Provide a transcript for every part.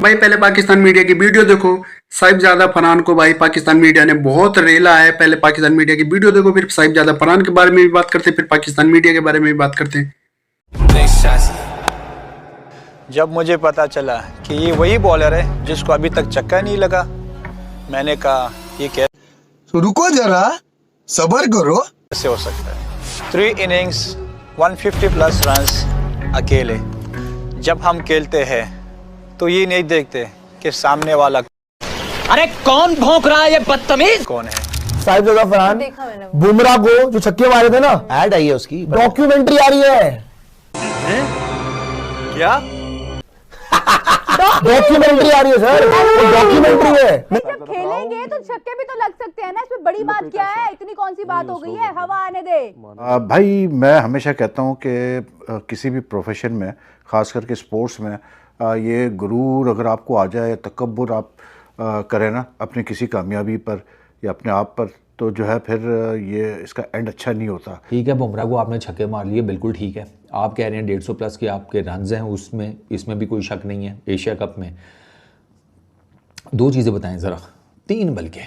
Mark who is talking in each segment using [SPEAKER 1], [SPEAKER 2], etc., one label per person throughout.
[SPEAKER 1] भाई पहले पाकिस्तान मीडिया की वीडियो देखो। साहिबजादा फरहान को भाई पाकिस्तान मीडिया ने बहुत रेला है। पहले पाकिस्तान मीडिया की वीडियो देखो, फिर साहिबजादा फरहान के बारे में भी बात करते हैं, फिर पाकिस्तान मीडिया के बारे में भी बात करते हैं।
[SPEAKER 2] जब मुझे पता चला कि ये वही बॉलर है जिसको अभी तक चक्का नहीं लगा, मैंने कहा ये
[SPEAKER 3] तो रुको जरा, सब्र करो।
[SPEAKER 2] कैसे हो सकता है? 3 इनिंग्स 150 प्लस रन्स अकेले। जब हम खेलते हैं तो ये नहीं देखते कि सामने वाला
[SPEAKER 4] अरे कौन भौंक रहा है, ये बदतमीज
[SPEAKER 2] कौन है।
[SPEAKER 5] साहिबजादा फरहान बुमराह को जो छक्के मारे थे ना,
[SPEAKER 6] ऐड आई है उसकी,
[SPEAKER 5] डॉक्यूमेंट्री आ रही है।
[SPEAKER 2] क्या
[SPEAKER 5] डॉक्यूमेंट्री आ रही है सर, डॉक्यूमेंट्री है।
[SPEAKER 7] जब खेलेंगे तो छक्के भी तो लग सकते हैं ना, इसमें बड़ी बात क्या है? इतनी कौन सी बात हो गई है, हवा आने दे।
[SPEAKER 8] भाई मैं हमेशा कहता हूँ कि किसी भी प्रोफेशन में, ख़ास करके स्पोर्ट्स में, ये गुरूर अगर आपको आ जाए, तकब्बुर आप करें ना अपनी किसी कामयाबी पर या अपने आप पर, तो जो है फिर ये इसका एंड अच्छा नहीं होता।
[SPEAKER 9] ठीक है, बुमराह को आपने छक्के मार लिए, बिल्कुल ठीक है। आप कह रहे हैं 150 प्लस के आपके रन्स हैं, उसमें इसमें भी कोई शक नहीं है। एशिया कप में 2 चीज़ें बताएं ज़रा, 3 बल्कि।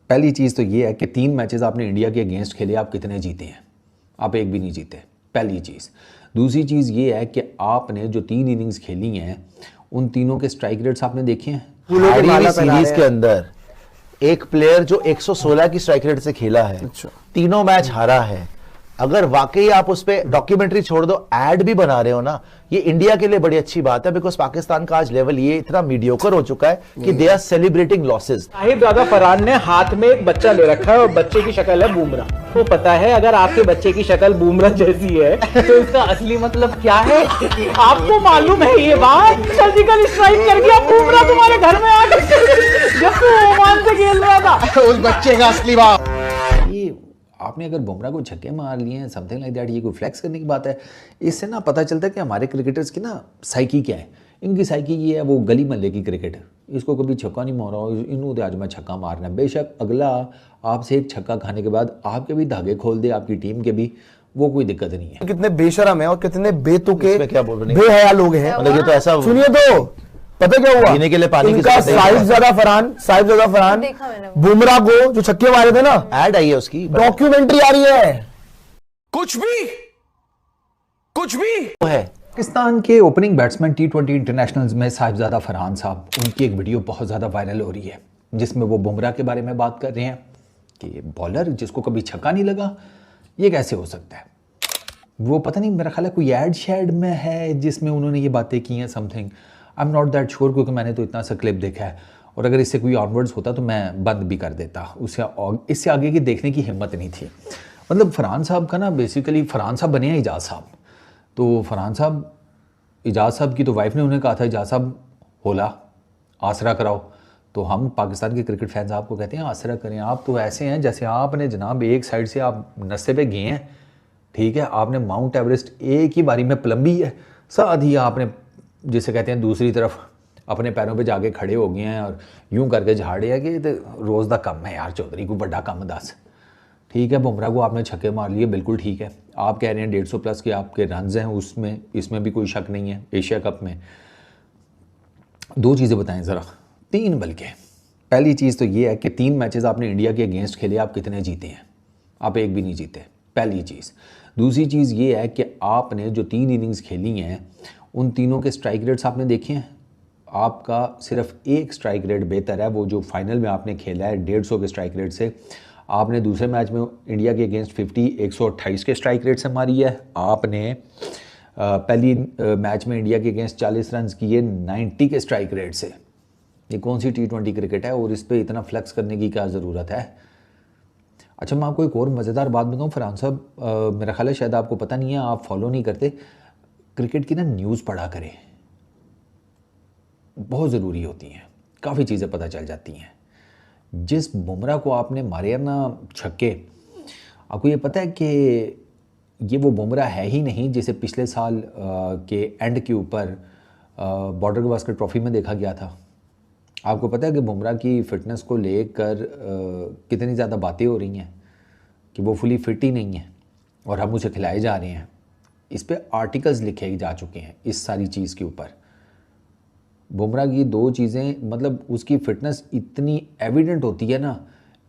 [SPEAKER 9] पहली चीज़ तो ये है कि 3 मैचेस आपने इंडिया के अगेंस्ट खेले, आप कितने जीते हैं? आप एक भी नहीं जीते, पहली चीज़। दूसरी चीज़ ये है कि आपने जो 3 इनिंग्स खेली हैं उन तीनों के स्ट्राइक रेट्स आपने देखे हैं?
[SPEAKER 6] सीरीज के अंदर एक प्लेयर जो 116 की स्ट्राइक रेट से खेला है, तीनों मैच हारा है। अगर वाकई आप उस पर डॉक्यूमेंट्री छोड़ दो, ऐड भी बना रहे हो ना, ये इंडिया के लिए बड़ी अच्छी बात है, बिकॉज पाकिस्तान का आज लेवल ये इतना मीडियोकर हो चुका है कि they are celebrating losses.
[SPEAKER 4] Sahibzada Farhan ने हाथ में एक बच्चा ले रखा है और बच्चे की शक्ल है बुमराह। तो पता है अगर आपके बच्चे की शक्ल बुमराह जैसी है तो इसका असली मतलब क्या है? आपको मालूम है ये बात? सर्जिकल स्ट्राइक कर गया बुमराह तुम्हारे घर में आकर जब तू ओमान से खेल रहा था।
[SPEAKER 3] उस बच्चे का असली बाप।
[SPEAKER 9] ये आपने अगर बुमराह को छक्के मार लिए हैं, समथिंग लाइक दैट, ये कोई फ्लेक्स करने की बात है? इससे ना पता चलता है कि हमारे क्रिकेटर्स की ना साइकी क्या है। इनकी साइकी ये है, वो गली महल्ले की क्रिकेट। इसको कभी छक्का नहीं मारा, इन्होंने आज मैं छक्का मारना है। बेशक अगला आपसे एक छक्का खाने के बाद आपके भी धागे खोल दे, आपकी टीम के भी, वो कोई दिक्कत नहीं है।
[SPEAKER 5] कितने बेशरम है और कितने बेतुके
[SPEAKER 6] क्या बोल रहे
[SPEAKER 5] बेहया लोग हैं।
[SPEAKER 6] मतलब ये तो ऐसा,
[SPEAKER 5] सुनिए तो पता क्या हुआ,
[SPEAKER 6] पीने के लिए पानी की
[SPEAKER 5] साहिबजादा फरहान बुमराह को जो छक्के मारे थे ना,
[SPEAKER 6] ऐड आई है उसकी,
[SPEAKER 5] डॉक्यूमेंट्री आ रही है।
[SPEAKER 3] कुछ भी
[SPEAKER 6] है।
[SPEAKER 9] पाकिस्तान के ओपनिंग बैट्समैन T20 इंटरनेशनल्स में साहिबजादा फरहान साहब, उनकी एक वीडियो बहुत ज़्यादा वायरल हो रही है जिसमें वो बुमराह के बारे में बात कर रहे हैं कि बॉलर जिसको कभी छक्का नहीं लगा, ये कैसे हो सकता है। वो पता नहीं, मेरा ख्याल है कोई एड शेड में है जिसमें उन्होंने ये बातें की हैं, something. I am not that sure, क्योंकि मैंने तो इतना सा क्लिप देखा है, और अगर इससे कोई ऑनवर्ड्स होता तो मैं बंद भी कर देता। इससे आगे की देखने की हिम्मत नहीं थी। मतलब फरहान साहब का ना, बेसिकली फरहान साहब बने हैं इजाज़ साहब। तो फरहान साहब, इजाज़ साहब की तो वाइफ ने उन्हें कहा था, इजाज़ साहब होला आसरा कराओ। तो हम पाकिस्तान के क्रिकेट फैंस आपको कहते हैं आसरा करें। आप तो ऐसे हैं जैसे आपने जनाब एक साइड से आप नस्से पे गए हैं, ठीक है, आपने माउंट एवरेस्ट एक ही बारी में प्लम्बी है, साथ ही आपने जिसे कहते हैं दूसरी तरफ अपने पैरों पे जाके खड़े हो गए हैं और यूं करके झाड़े है कि रोज़ का कम है यार चौधरी, को बड़ा कम दस। ठीक है, बुमराह को आपने छक्के मार लिए, बिल्कुल ठीक है। आप कह रहे हैं 150 प्लस के आपके रन्स हैं, उसमें इसमें भी कोई शक नहीं है। एशिया कप में 2 चीज़ें बताएं ज़रा, 3 बल्कि। पहली चीज़ तो ये है कि 3 मैचेस आपने इंडिया के अगेंस्ट खेले, आप कितने जीते हैं? आप एक भी नहीं जीते, पहली चीज़। दूसरी चीज़ ये है कि आपने जो 3 इनिंग्स खेली हैं उन तीनों के स्ट्राइक रेट्स आपने देखे हैं? आपका सिर्फ एक स्ट्राइक रेट बेहतर है, वो जो फाइनल में आपने खेला है 150 के स्ट्राइक रेट से। आपने दूसरे मैच में इंडिया के अगेंस्ट 128 के स्ट्राइक रेट से मारी है। आपने पहली मैच में इंडिया के अगेंस्ट 40 रन किए 90 के स्ट्राइक रेट से। ये कौन सी T20 क्रिकेट है और इस पर इतना फ्लेक्स करने की क्या ज़रूरत है? अच्छा, मैं आपको एक और मज़ेदार बात बताऊँ फरहान साहब, मेरा ख्याल है शायद आपको पता नहीं है, आप फॉलो नहीं करते। क्रिकेट की ना न्यूज़ पढ़ा करें, बहुत ज़रूरी होती हैं, काफ़ी चीज़ें पता चल जाती हैं। जिस बुमराह को आपने मारे ना छक्के, आपको ये पता है कि ये वो बुमराह है ही नहीं जिसे पिछले साल के एंड के ऊपर बॉर्डर गवास्कर ट्रॉफी में देखा गया था। आपको पता है कि बुमराह की फ़िटनेस को लेकर कितनी ज़्यादा बातें हो रही हैं कि वो फुली फिट ही नहीं है और हम उसे खिलाए जा रहे हैं। इस पे आर्टिकल्स लिखे जा चुके हैं इस सारी चीज़ के ऊपर। बुमराह की दो चीज़ें, मतलब उसकी फिटनेस इतनी एविडेंट होती है ना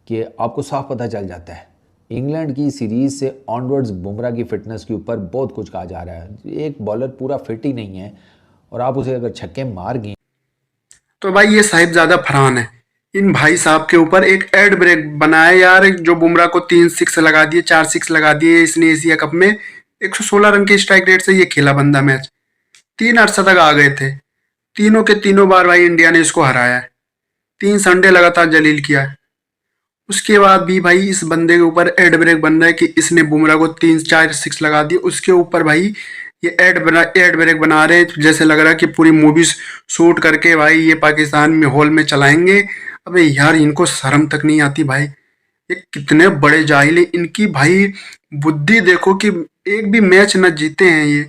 [SPEAKER 9] कि आपको साफ पता चल जाता है। इंग्लैंड की सीरीज़ से ऑनवर्ड्स बुमराह की फ़िटनेस के ऊपर बहुत कुछ कहा जा रहा है। एक बॉलर पूरा फिट ही नहीं है और आप उसे अगर छक्के मार गए।
[SPEAKER 1] तो भाई ये साहिबजादा फरहान है, इन भाई साहब के ऊपर एक एड ब्रेक बनाया यार, जो बुमराह को 3 सिक्स लगा दिए, 4 सिक्स लगा दिए इसने एशिया कप में। 116 रन के स्ट्राइक रेट से ये खेला बंदा मैच, 3 अर्धशतक आ गए थे, तीनों के तीनों बार भाई इंडिया ने इसको हराया है, 3 संडे लगातार जलील किया है। उसके बाद भी भाई इस बंदे के ऊपर एड ब्रेक बन रहा है कि इसने बुमराह को 3-4 सिक्स लगा दिए। उसके ऊपर भाई ये एड ब्रेक बना रहे हैं, जैसे लग रहा है कि पूरी मूवीज शूट करके भाई ये पाकिस्तान में हॉल में चलाएंगे। अबे यार इनको शर्म तक नहीं आती भाई, ये कितने बड़े जाहिल है। इनकी भाई बुद्धि देखो कि एक भी मैच न जीते हैं ये,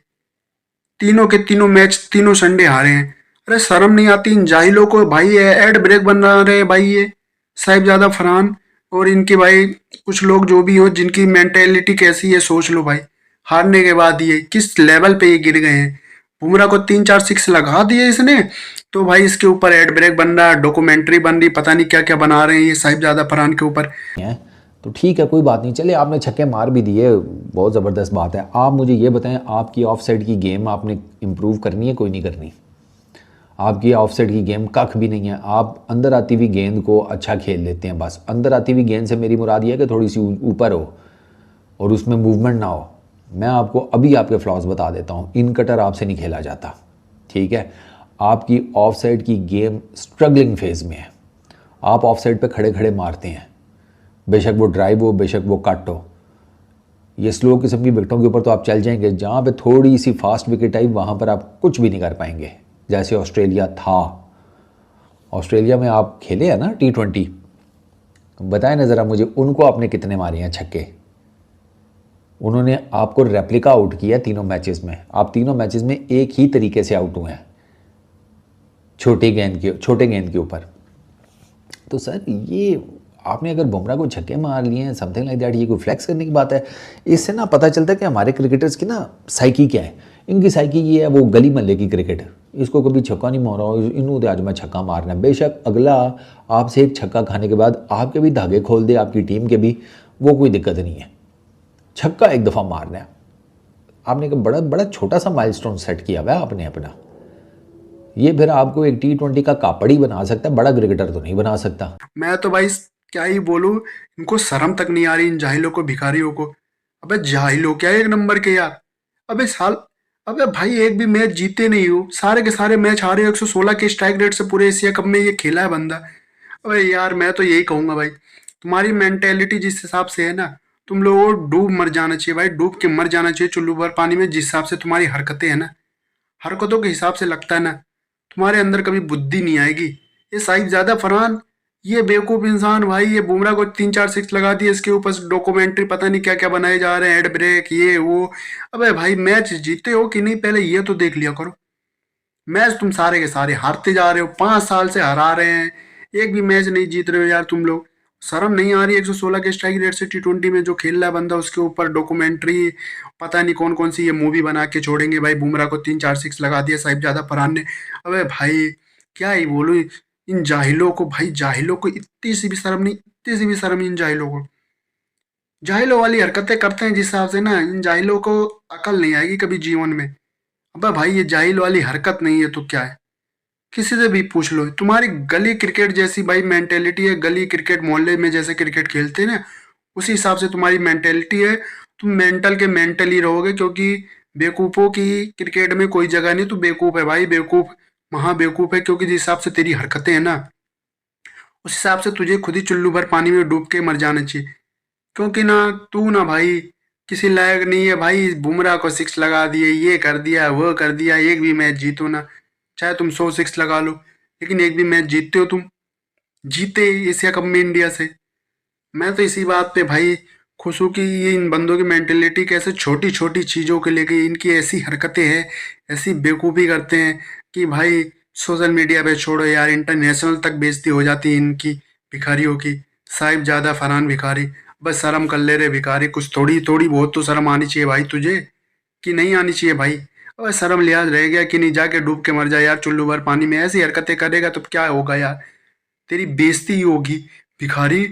[SPEAKER 1] तीनों के तीनों मैच तीनों संडे हारे हैं। अरे शर्म नहीं आती इन जाहिलों को भाई, एड ब्रेक बना रहे हैं भाई ये साहिबजादा फरहान और इनके भाई कुछ लोग जो भी हो, जिनकी मेंटेलिटी कैसी है सोच लो भाई। हारने के बाद ये किस लेवल पे ये गिर गए हैं। बुमराह को 3-4 सिक्स लगा दिए इसने, तो भाई इसके ऊपर एड ब्रेक बन रहा, डॉक्यूमेंट्री बन रही, पता नहीं क्या क्या बना रहे हैं ये साहिबजादा फरहान के ऊपर।
[SPEAKER 9] तो ठीक है, कोई बात नहीं, चले आपने छक्के मार भी दिए, बहुत ज़बरदस्त बात है। आप मुझे ये बताएं, आपकी ऑफ साइड की गेम आपने इम्प्रूव करनी है, कोई नहीं करनी। आपकी ऑफ साइड की गेम कख भी नहीं है। आप अंदर आती हुई गेंद को अच्छा खेल लेते हैं, बस अंदर आती हुई गेंद से मेरी मुराद ये है कि थोड़ी सी ऊपर हो और उसमें मूवमेंट ना हो। मैं आपको अभी आपके फ्लॉज बता देता हूँ, इन कटर आपसे नहीं खेला जाता, ठीक है। आपकी ऑफ साइड की गेम स्ट्रगलिंग फेज़ में है, आप ऑफ साइड पर खड़े खड़े मारते हैं, बेशक वो ड्राइव हो बेशक वो कट हो। ये स्लो किस्म की विकेटों के ऊपर तो आप चल जाएंगे, जहाँ पे थोड़ी सी फास्ट विकेट आई वहाँ पर आप कुछ भी नहीं कर पाएंगे। जैसे ऑस्ट्रेलिया था, ऑस्ट्रेलिया में आप खेले हैं ना T20, बताएं ना ज़रा मुझे, उनको आपने कितने मारे हैं छक्के? उन्होंने आपको रेप्लिका आउट किया तीनों मैचेस में, आप तीनों मैचेस में एक ही तरीके से आउट हुए हैं, छोटे गेंद के ऊपर। तो सर ये आपने अगर बुमराह को छक्के मार लिए हैं, समथिंग लाइक दैट, ये कोई फ्लेक्स करने की बात है? इससे ना पता चलता है कि हमारे क्रिकेटर्स की ना साइकी क्या है। इनकी साइकी ये है, वो गली मल्ले की क्रिकेट, इसको कभी छक्का नहीं मारा, इन्होंने आज मैं छक्का मारना है। बेशक अगला आपसे एक छक्का खाने के बाद आपके भी धागे खोल दे, आपकी टीम के भी, वो कोई दिक्कत नहीं है, छक्का एक दफ़ा मारना है। आपने एक बड़ा बड़ा छोटा सा माइलस्टोन सेट किया हुआ है आपने अपना, ये फिर आपको एक T20 का कापड़ी बना सकता है, बड़ा क्रिकेटर तो नहीं बना सकता।
[SPEAKER 1] मैं तो भाई क्या ही बोलूं, इनको शर्म तक नहीं आ रही इन जाहिलों को, भिखारियों को। अबे जाहिलों क्या एक नंबर के यार। अबे भाई एक भी मैच जीते नहीं हो, सारे के सारे मैच हारे हो, 116 के स्ट्राइक रेट से पूरे एशिया कप में ये खेला है बंदा। अबे यार मैं तो यही कहूंगा भाई, तुम्हारी मेंटेलिटी जिस हिसाब से है ना, तुम लोगों को डूब मर जाना चाहिए भाई, डूब के मर जाना चाहिए चुल्लू भर पानी में। जिस हिसाब से तुम्हारी हरकतें हैं ना, हरकतों के हिसाब से लगता है ना तुम्हारे अंदर कभी बुद्धि नहीं आएगी। ये साहिबजादा फरहान, ये बेवकूफ इंसान भाई, ये बुमराह को 3-4 सिक्स लगा दिए, इसके ऊपर डॉक्यूमेंट्री पता नहीं क्या क्या बनाए जा रहे हैं, एड ब्रेक ये वो। अबे भाई मैच जीते हो कि नहीं पहले ये तो देख लिया करो। मैच तुम सारे के सारे हारते जा रहे हो, 5 साल से हरा रहे हैं, एक भी मैच नहीं जीत रहे हो यार तुम लोग। शर्म नहीं आ रही? 116 के स्ट्राइक रेट से T20 में जो खेल रहा है बंदा, उसके ऊपर डॉक्यूमेंट्री पता नहीं कौन कौन सी ये मूवी बना के छोड़ेंगे भाई। बुमराह को 3-4 सिक्स लगा दिया साहिबजादा फरहान ने। अबे भाई क्या ही बोलूं इन जाहिलों को भाई, जाहिलों को इतनी सी भी शर्म नहीं, इतनी सी भी शर्म इन जाहिलों को। जाहिलों वाली हरकतें करते हैं जिस हिसाब से ना, इन जाहिलों को अकल नहीं आएगी कभी जीवन में। अबे भाई ये जाहिल वाली हरकत नहीं है तो क्या है, किसी से भी पूछ लो। तुम्हारी गली क्रिकेट जैसी भाई मेंटेलिटी है, गली क्रिकेट मोहल्ले में जैसे क्रिकेट खेलते हैं ना, उसी हिसाब से तुम्हारी मेंटेलिटी है। तुम मेंटल के मेंटल ही रहोगे, क्योंकि बेवकूफ़ों की क्रिकेट में कोई जगह नहीं। तू बेवकूफ़ है भाई, बेवकूफ़, महा बेवकूफ़ है, क्योंकि जिस हिसाब से तेरी हरकतें हैं ना, उस हिसाब से तुझे खुद ही चुल्लू भर पानी में डूब के मर जाना चाहिए। क्योंकि ना तू ना भाई किसी लायक नहीं है भाई। बुमराह को सिक्स लगा दिए, ये कर दिया वो कर दिया, एक भी मैच जीतो ना, चाहे तुम 100 सिक्स लगा लो, लेकिन एक भी मैच जीतते हो तुम, जीते एशिया कप में इंडिया से। मैं तो इसी बात पे भाई खुश हूँ कि ये इन बंदों की मेंटेलिटी कैसे छोटी छोटी चीज़ों के लेके इनकी ऐसी हरकतें हैं, ऐसी बेवकूफ़ी करते हैं कि भाई सोशल मीडिया पे छोड़ो यार, इंटरनेशनल तक बेइज्जती हो जाती है इनकी भिखारियों की। साहिबजादा फरहान भिखारी, बस शर्म कर ले रे भिखारी, कुछ थोड़ी थोड़ी बहुत तो शर्म आनी चाहिए भाई तुझे, कि नहीं आनी चाहिए भाई। अबे शर्म लिहाज रह गया कि नहीं? जाके डूब के मर जा यार चुल्लू भर पानी में। ऐसी हरकतें करेगा तो क्या होगा यार, तेरी बेइज्जती ही होगी भिखारी।